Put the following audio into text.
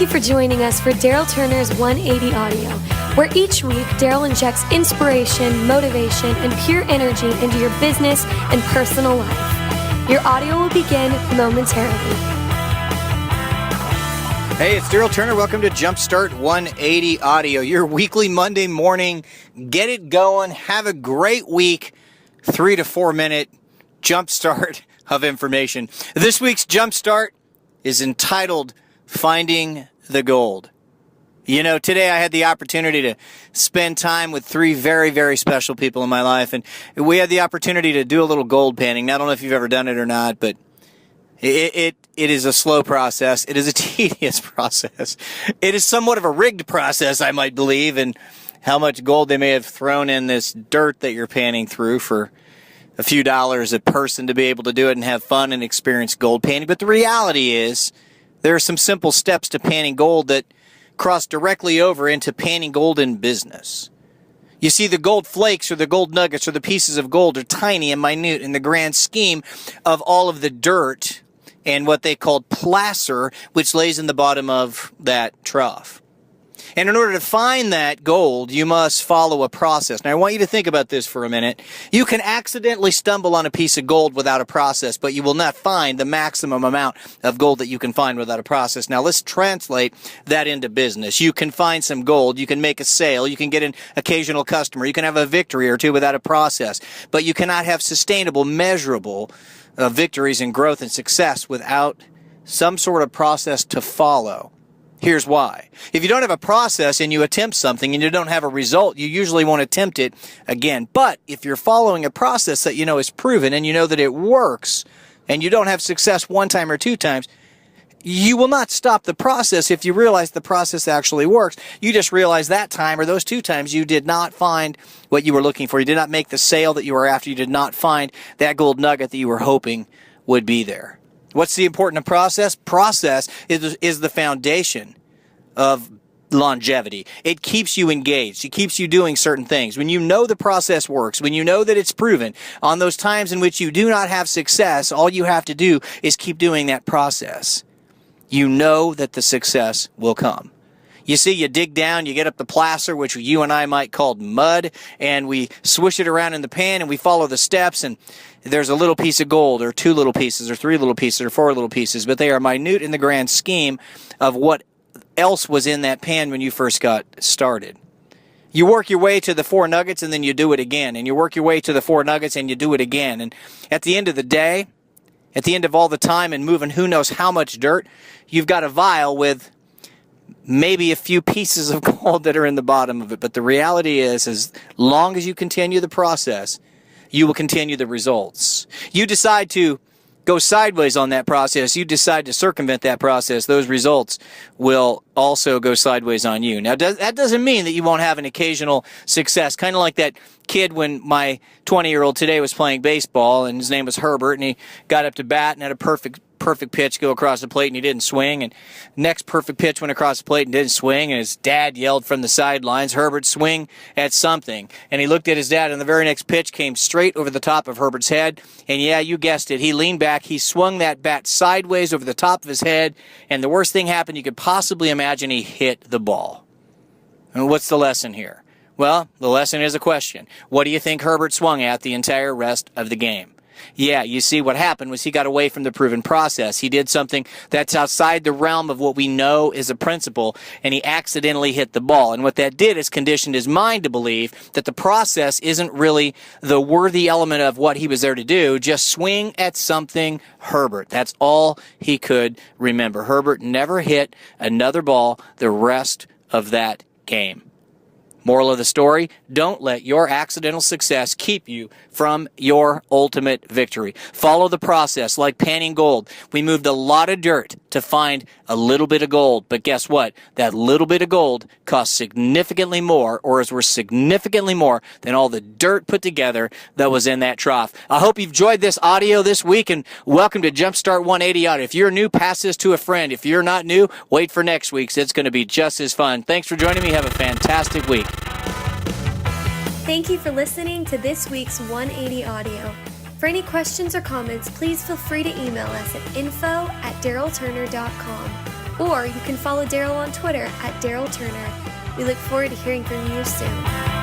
you for joining us for Darryl Turner's 180 Audio, where each week Darryl injects inspiration, motivation, and pure energy into your business and personal life. Your audio will begin momentarily. Hey, it's Darryl Turner. Welcome to Jumpstart 180 Audio, your weekly Monday morning. Get it going. Have a great week. 3 to 4 minute jumpstart of information. This week's Jumpstart is entitled Finding the Gold. You know, today I had the opportunity to spend time with 3 very, very special people in my life, and we had the opportunity to do a little gold panning. Now, I don't know if you've ever done it or not, but it is a slow process. It is a tedious process. It is somewhat of a rigged process, I might believe, and how much gold they may have thrown in this dirt that you're panning through for a few dollars a person to be able to do it and have fun and experience gold panning. But the reality is there are some simple steps to panning gold that cross directly over into panning gold in business. You see, the gold flakes or the gold nuggets or the pieces of gold are tiny and minute in the grand scheme of all of the dirt and what they call placer, which lays in the bottom of that trough. And in order to find that gold, you must follow a process. Now, I want you to think about this for a minute. You can accidentally stumble on a piece of gold without a process, but you will not find the maximum amount of gold that you can find without a process. Now, let's translate that into business. You can find some gold, you can make a sale, you can get an occasional customer, you can have a victory or two without a process, but you cannot have sustainable, measurable victories and growth and success without some sort of process to follow. Here's why. If you don't have a process and you attempt something and you don't have a result, you usually won't attempt it again. But if you're following a process that you know is proven and you know that it works and you don't have success one time or 2 times, you will not stop the process if you realize the process actually works. You just realize that time or those 2 times you did not find what you were looking for. You did not make the sale that you were after. You did not find that gold nugget that you were hoping would be there. What's the important process? Process is the foundation of longevity. It keeps you engaged. It keeps you doing certain things. When you know the process works, when you know that it's proven, on those times in which you do not have success, all you have to do is keep doing that process. You know that the success will come. You see, you dig down, you get up the placer, which you and I might call mud, and we swish it around in the pan, and we follow the steps, and there's a little piece of gold, or 2 little pieces, or 3 little pieces, or 4 little pieces, but they are minute in the grand scheme of what else was in that pan when you first got started. You work your way to the 4 nuggets, and then you do it again, and you work your way to the 4 nuggets, and you do it again, and at the end of the day, at the end of all the time and moving who knows how much dirt, you've got a vial with maybe a few pieces of gold that are in the bottom of it. But the reality is, as long as you continue the process, you will continue the results. You decide to go sideways on that process, you decide to circumvent that process, those results will also go sideways on you. Now, that doesn't mean that you won't have an occasional success, kind of like that kid when my 20-year-old today was playing baseball, and his name was Herbert, and he got up to bat and had a perfect pitch go across the plate, and he didn't swing, and next perfect pitch went across the plate and didn't swing, and his dad yelled from the sidelines, "Herbert, swing at something." And he looked at his dad, and the very next pitch came straight over the top of Herbert's head, and yeah, you guessed it, he leaned back, he swung that bat sideways over the top of his head, and the worst thing happened you could possibly imagine, he hit the ball. And what's the lesson here? Well, the lesson is a question. What do you think Herbert swung at the entire rest of the game? Yeah, you see, what happened was he got away from the proven process. He did something that's outside the realm of what we know is a principle, and he accidentally hit the ball. And what that did is conditioned his mind to believe that the process isn't really the worthy element of what he was there to do. Just swing at something, Herbert. That's all he could remember. Herbert never hit another ball the rest of that game. Moral of the story, don't let your accidental success keep you from your ultimate victory. Follow the process like panning gold. We moved a lot of dirt to find a little bit of gold, but guess what? That little bit of gold costs significantly more, or is worth significantly more than all the dirt put together that was in that trough. I hope you've enjoyed this audio this week, and welcome to Jumpstart 180 Audio. If you're new, pass this to a friend. If you're not new, wait for next week's. It's going to be just as fun. Thanks for joining me. Have a fantastic week. Thank you for listening to this week's 180 Audio. For any questions or comments, please feel free to email us at info@darrylturner.com. Or you can follow Darryl on Twitter at Darryl Turner. We look forward to hearing from you soon.